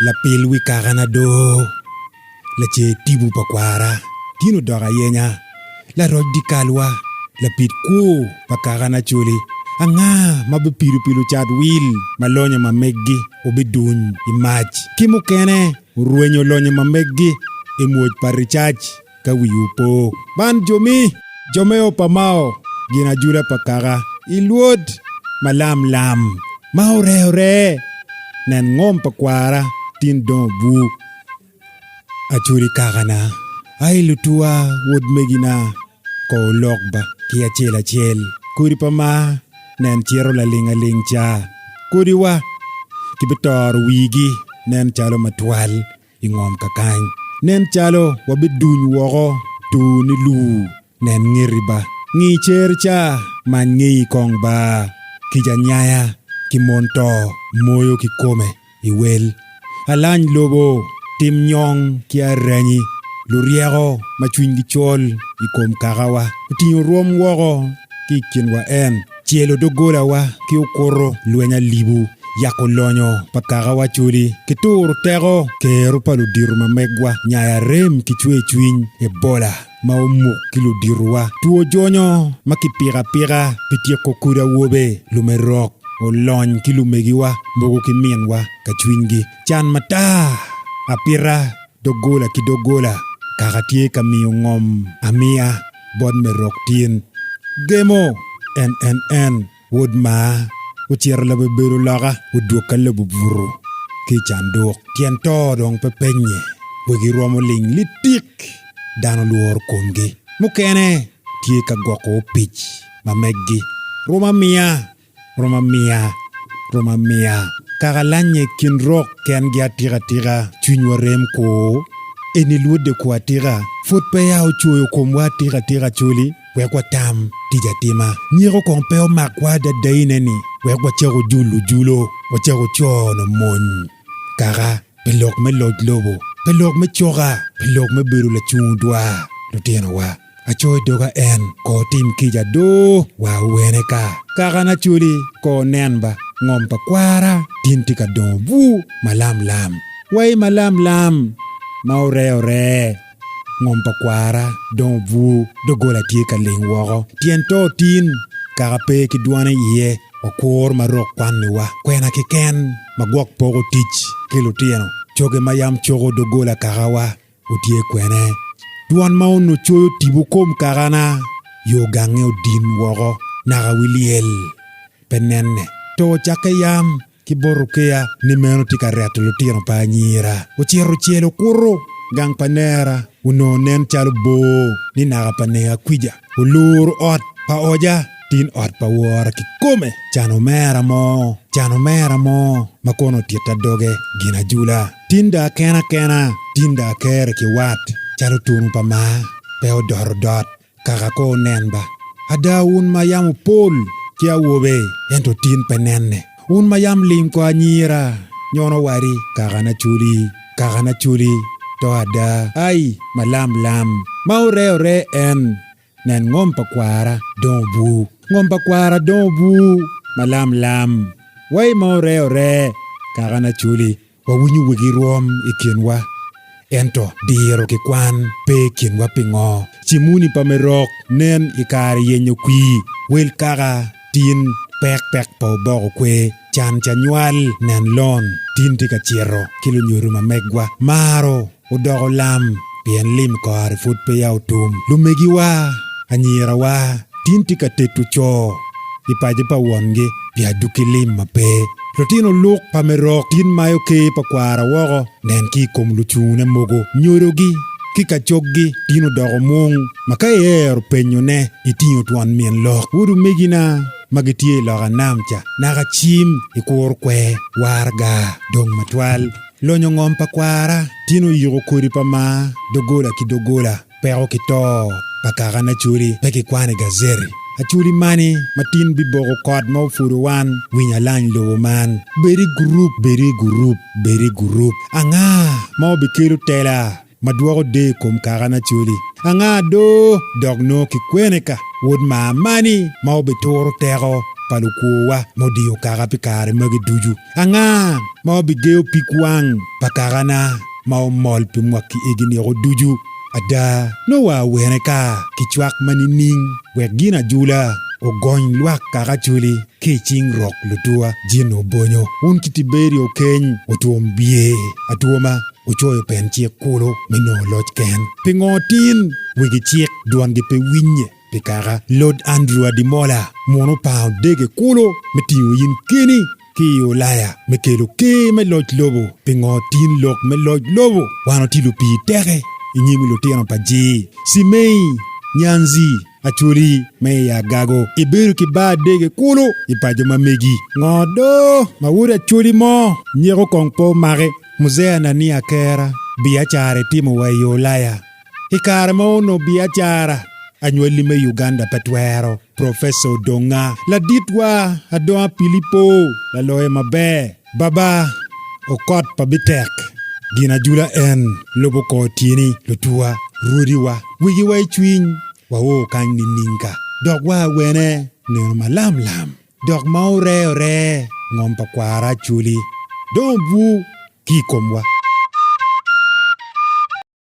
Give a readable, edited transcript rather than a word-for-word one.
la pilwi kagana do la che tibu pakwara tino doga yenya la rodi kalwa la pitku pakagana chuli anga mabipiru pilu chat wil malonya mameggi obidun imach kimu kene ruenyo lonya mameggi imuoj parichach ka wiyupo ban jomeo pamao gina jura pakaga iluod malam lam maore nen ngom pakwara tin don bu achuri kagana ai lutua wod megina ko lokba kia chel kuri pama nen chiero la linga cha kuri wa kibitor wigi nen chalo matwal ingom kakany nen chalo wabiduny wogo tu ni lu nen ngiriba ngi chercha man ngi kong ba kijanyaya kimonto moyo kikome iwel alany lobo tim nyong kia renyi luriego machwiny gichol ikom kagawa utinyo ruom wogo kikinwa en chielo dogola wa ki ukoro luenya libu yako lonyo pakagawa chuli kitur tego kero palu diru mamegwa nyaya rem kichwe chwiny ebola maumuk kilo diruwa tuo jonyo makipira pitie kokura wobe lumerok olony kilumegiwa mbogo kimienwa kachwingi chan mata apira dogola kidogola kagatie kamiyo ngom amia bod merok tin gemo en wod ma uchier la beberu laga uduka le buburu ki chandok tien to dong pepenye wegi romo ling litik dano luor komgi mukene tie ka goko pich mameggi Roma mia kagalanye kinrok ken gi atira chunywa rem ko eni lude ko atira fut pe ya ochoyo komwa atira chuli wekwa tam tijatima nyiro kompeo makwa da daineni wekwa chego julo wachego chono mon kaga pelok me loj lobo pelok me choga pelok me beru la chundwa luteno wa achoy doga en ko tim kija do wa weneka kaga na chuli ko nenba ngom pakwara tinti ka don bu malam wai malam maore ngom pakwara don bu dogola tie ka ling wogo tien to tin kaga pe ki duane ye okor marok kwanni wa kwena kiken magwok pogo tich kilutieno choge mayam chogo dogola kagawa utie kwene duan maunu choyo tibukom kagana yo gange odin wogo naga wiliel penenne to chakayam kiborukea ni meno tikareto lutieno pa nyira uchiero chielo kuro gang panera uno nen chalo bo ni naga panea kwija ulur ot pa oja tin ot pa wora kikome chano mera mo makono tieta doge gina jula tinda kena tinda kere ki wat chalo tunu pa ma peo dot kaka ko nenba ada un mayam pol kia wobe ento tin penenne un mayam lim ko anyira nyono wari kaka na chuli to ada ai malam maure en nen ngom pakwara don bu malam wai maure kaka na chuli wawinyu wigi ruom ikienwa ento diro ki kwan pe kienwa pingo chimuni pamerok nen ikari yenyo kwi wel kaka tin pek po bogo kwe chan chanyual nen lon tin tika chiero kilo nyuru mamegwa maro udogo lam pien lim kore fut pe yau tum lumegi wa anyira wa tin tika tetu cho ipaje pa wonge pia duki lim mape rotino luk pamerok tin mayo ke pakwara wogo nen ki kom luchune mogo nyorogi kika chokgi tino dogo mung makayer penyo ne itinyo tuan mien lok wudu megina magitie loga namcha naga chim ikur kwe warga dong matwal lonyo ngom pakwara tino yigo kuri pama dogola pero kito pakara na churi peki kwane gazeri achuri mani matin bibogo kod ma ufuru wan winya lany lowo man beri group anga ma obikiru tela maduogo de kom kagana chuli anga do dogno ki kweneka wod ma mani ma obitoro tego palukuwa modio kaga pikare magi duju anga ma bigeo pikwang pakagana ma mol pi mwaki egini go duju ada no wa wene ka kichwak manining wegina jula o gony luak kaga chuli kiching rock lutua jino bonyo un kitiberi o keny otuom bie atuoma uchoyo pen chiek kulo mino loch ken pingotin wigi chiek duan gi pe winye pikara Lord Andrew Adimola mono pao dege kulo metiyo yin kini ki Ulaya mekelo ke me loch lobo pingotin lok me loch lobo wano tilo pi teke inyimi lo teno paji simei nyanzi achuri me ya gago ibiru ki ba dege kulo ipajo mamegi ngodo mawura achuri mo nyego kongpo mage muzea nani akera biachare timo wa Ulaya ikare mo no biachara anyweli me Uganda petwero Professor Donga la ditwa adoa Pilipo la loe mabe baba okot pabitek gina jula en lobo ko tini lutua rudiwa wigi wa chwin wa wo kan ninka dog wa wene ne malam lam dog maure ore ngom pakwara chuli dombu ki komwa